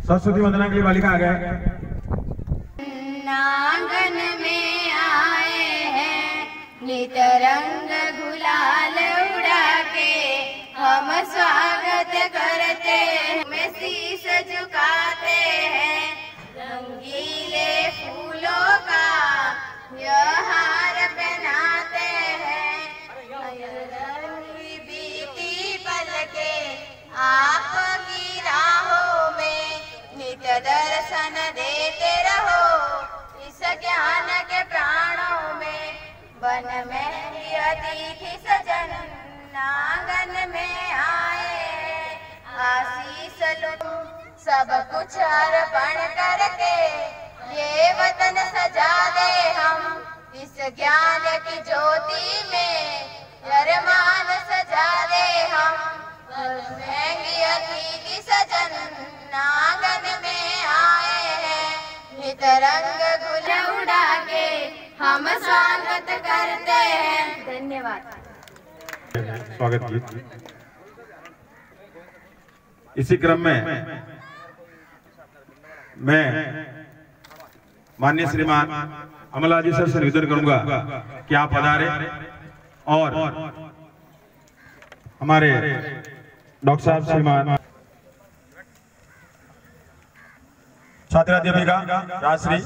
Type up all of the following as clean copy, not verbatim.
सरस्वती वंदना के लिए बालिका आ गए। आंगन में आए हैं नित रंग गुलाल उड़ा के, हम स्वागत करते हैं, शीश झुकाते हैं, रंगीले फूलों का यह हार पहनाते हैं, रंगी बीती पलके आपकी राहों में नित दर्शन देते रहो, इस ज्ञान के प्राणों में वन में अतिथि सजन आंगन में आए, आशीष लो सब कुछ अर्पण करके, ये वतन सजा दे हम इस ज्ञान की ज्योति में, अरमान सजा दे हम महंगी अतिथि सजन आंगन में आए हैं, नित रंग गुल उड़ा के हम स्वागत करते हैं। धन्यवाद। स्वागत गीत। इसी क्रम में मैं माननीय श्रीमान अमला जी सर से निवेदन करूंगा कि आप पधारे और हमारे डॉक्टर साहब श्रीमान छात्र अध्यापिका राजश्री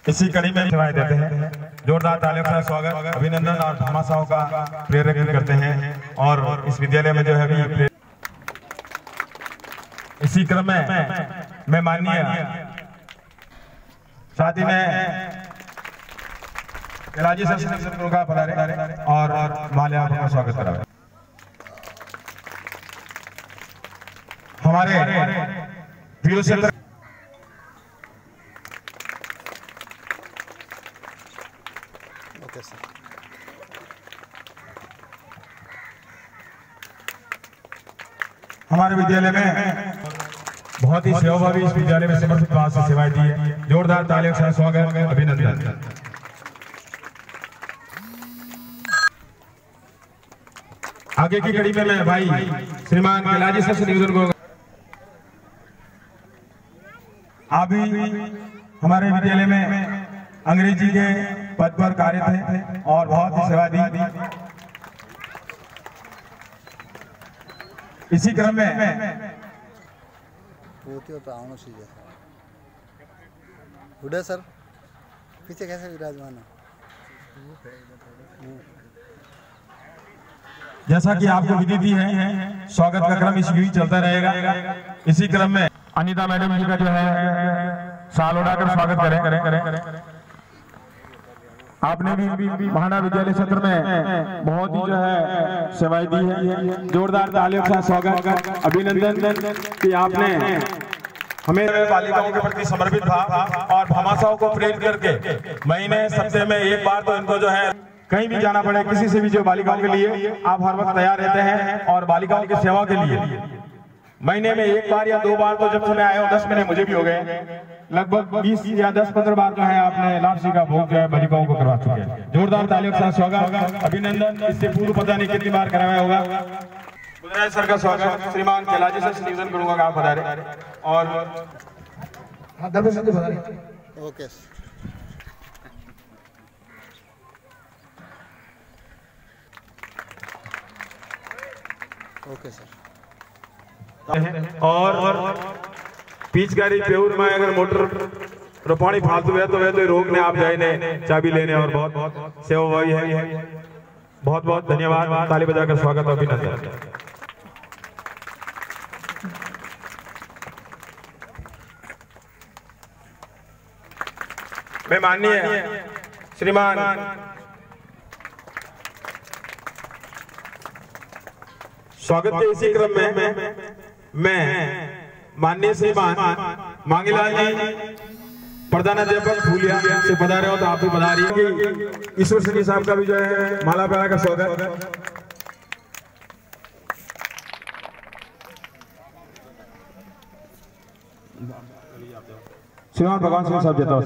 इसी कड़ी में सेवाएं देते हैं। जोरदार तालियों का स्वागत, अभिनंदन और भामाशाहों का प्रेरक करते हैं और इस विद्यालय में जो है अभी इसी क्रम में मैं माननीय साथ ही में राजी सर का पधारे और माल्यार्पण का स्वागत करा। हमारे वीरों से हमारे विद्यालय में बहुत ही सेवाभावी इस विद्यालय में समर्पित भाव से सेवाएं दी है। जोरदार तालियों से स्वागत, अभिनंदन। आगे की कड़ी में मैं भाई श्रीमान कैलाजी सर से निवेदन करूंगा, आप भी हमारे विद्यालय में अंग्रेजी के पद पर कार्य थे और बहुत ही सेवा दी। इसी क्रम में उड़े सर पीछे कैसे विराजमान है। जैसा कि आपको विदित है, स्वागत का क्रम इसी ही चलता रहेगा। इसी क्रम में अनिता मैडम जी का जो है साल उड़ाकर स्वागत करें। आपने भी महाना विद्यालय क्षेत्र में बहुत ही जो है सेवाएं दी है। जोरदार तालियों का स्वागत, अभिनंदन कि आपने हमें बालिकाओं के प्रति समर्पित था और भामाशाहों को प्रेरित करके महीने सप्ताह में एक बार तो इनको जो है कहीं भी जाना पड़े, किसी से भी जो बालिकाओं के लिए आप हर वक्त तैयार रहते हैं और बालिकाओं की सेवा के लिए महीने में एक बार या 2 बार तो जब से मैं आया हूँ 10 महीने मुझे भी हो गए, लगभग 20 या 10-15 बार जो है आपने लापसी का भोग जो है बालिकाओं को करवा चुके हैं। जोरदार तालियों के साथ स्वागत, अभिनंदन। इससे पूर्व पता नहीं कितनी बार कराया होगा। बुधराज सर का स्वागत, श्रीमान कैलाजी सर से निवेदन करूंगा कि आप पधारे और ओके ओके सर। और पिचकारी प्योर में अगर मोटर रोपानी फालतू है तो रोकने आप जाए ने चाबी लेने और बहुत सेवा वही है। बहुत बहुत धन्यवाद, ताली बजाकर स्वागत, अभिनंदन। मैं माननीय श्रीमान स्वागत के इसी क्रम में मैं माननीय श्रीमान मांगीलाल जी प्रधानाध्यापक फूलिया से पधारे हो तो आप भी पधारिए। ईश्वर सिंह साहब का भी जो है माला पहरा का स्वागत। श्रीमान भगवान सिंह साहब देता हूँ।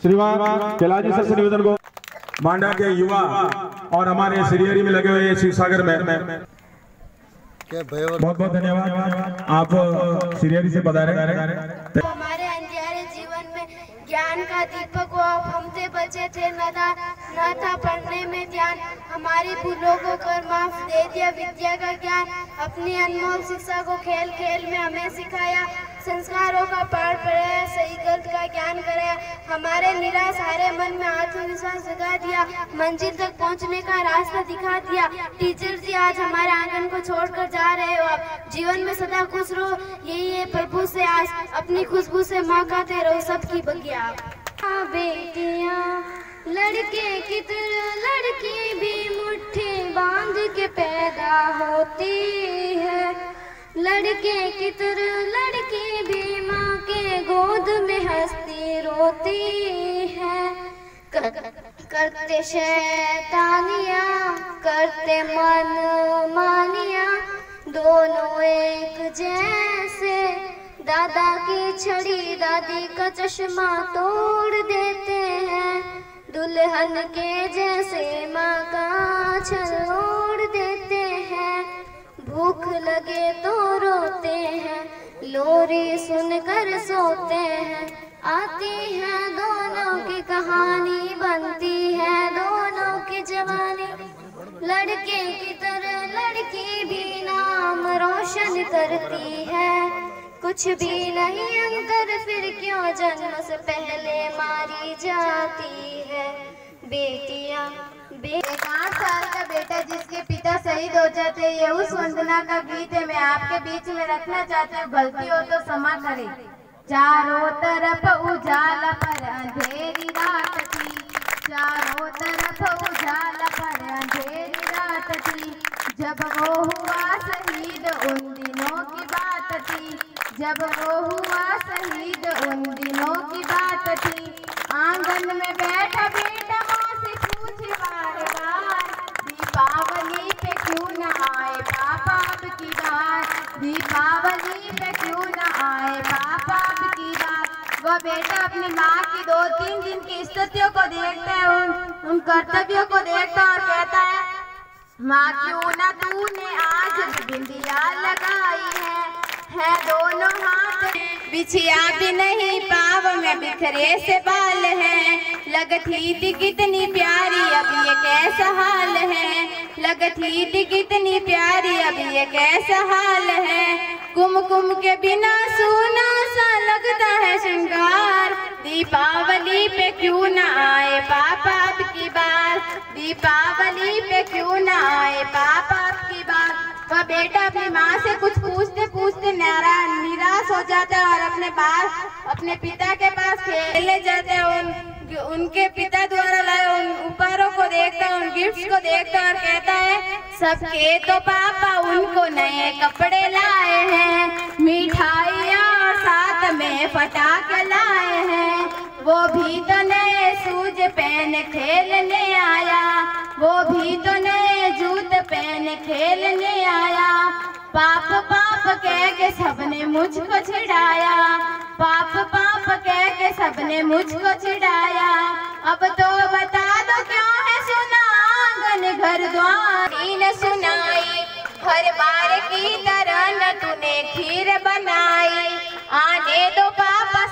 श्रीमान कैलाश जी सर से निवेदन को मांडा के युवा और हमारे सिरियरी में लगे हुए शिवसागर में बहुत बहुत धन्यवाद। आप सिरियरी से बता रहे हमारे अंधियारे जीवन में ज्ञान का दीपक को आप हमसे बचे थे, न था पढ़ने में ध्यान। हमारी भूलों को कर माफ दे दिया विद्या का ज्ञान। अपनी अनमोल शिक्षा को खेल खेल में हमें सिखाया। संस्कारों का पाठ पढ़ाया, सही गलत का ज्ञान कराया। हमारे निराश हारे मन में आत्मविश्वास जगा दिया। मंजिल तक पहुंचने का रास्ता दिखा दिया। टीचर जी आज हमारे आंगन को छोड़कर जा रहे हो आप। जीवन में सदा खुश रहो, यही है प्रभु से आस। अपनी खुशबू से महकाते रहो सबकी बगिया। बेटियां लड़के की तरह लड़की भी मुट्ठी बांध के पैदा होती है। लड़के की तरह लड़की भी माँ के गोद में हंसती रोती है। करते शैतानियाँ करते मन मानिया, दोनों एक जैसे। दादा की छड़ी दादी का चश्मा तोड़ देते हैं। दुल्हन के जैसे माँ का छल ओढ़ देते हैं। भूख लगे तो रोते हैं, लोरी सुनकर सोते हैं। आती है दोनों की कहानी, बनती है दोनों की जवानी। लड़के की तरह लड़की भी नाम रोशन करती है। कुछ भी नहीं अंतर, फिर क्यों जन्म से पहले मारी जाती है। बेटियां 8 साल का बेटा जिसके पिता शहीद हो जाते हैं, ये उस वंदना का गीत है। मैं आपके बीच में रखना चाहती हूँ, गलती हो तो क्षमा करें। चारों तरफ उजाला पर अंधेरी रात थी, चारों तरफ उजाला पर अंधेरी रात थी। जब वो हुआ शहीद उन दिनों की बात थी, जब वो हुआ शहीद उन दिनों की बात थी। आंगन में बैठा बेटा माँ से पूछे बार बार, दीपावली पे क्यों न आए पापा अब की बार। दीपावली पे क्यों न आए पापा अब की बार। वह बेटा अपनी माँ की 2-3 दिन की स्थितियों को देखता है, उन कर्तव्यों को देखता है और कहता है, माँ क्यों न तूने आज बिंदिया लगाई है दोनों हाथ बिछिया भी नहीं, पाँव में बिखरे से बाल हैं। लगती थी कितनी प्यारी अब ये कैसा हाल है। लगती थी कितनी प्यारी अब ये कैसा हाल है। कुमकुम के बिना सोना सा लगता है श्रृंगार। दीपावली पे क्यों न आए पापा अब की बार। दीपावली पे क्यों न आए पापा अब की बार। वह बेटा अपनी माँ से कुछ पूछते पूछते निराश हो जाता है और अपने पिता के पास खेलने जाते हैं। उनके पिता द्वारा लाए उन उपहारों को देखता है, उन गिफ्ट्स को देखता है और कहता है, सबके तो पापा उनको नए कपड़े लाए हैं, मिठाइयाँ और साथ में पटाखे लाए हैं। वो भी तो नए शूज पहन खेलने आया, वो भी तो नए जूते पहन खेलने आया। पाप पाप कह के सबने मुझको चिढ़ाया, पाप पाप कह के सबने मुझको चिढ़ाया। अब तो बता दो क्यों है सुना आंगन घर द्वार न सुनाई। हर बार की तरह न तूने खीर बनाई। आने दो पापा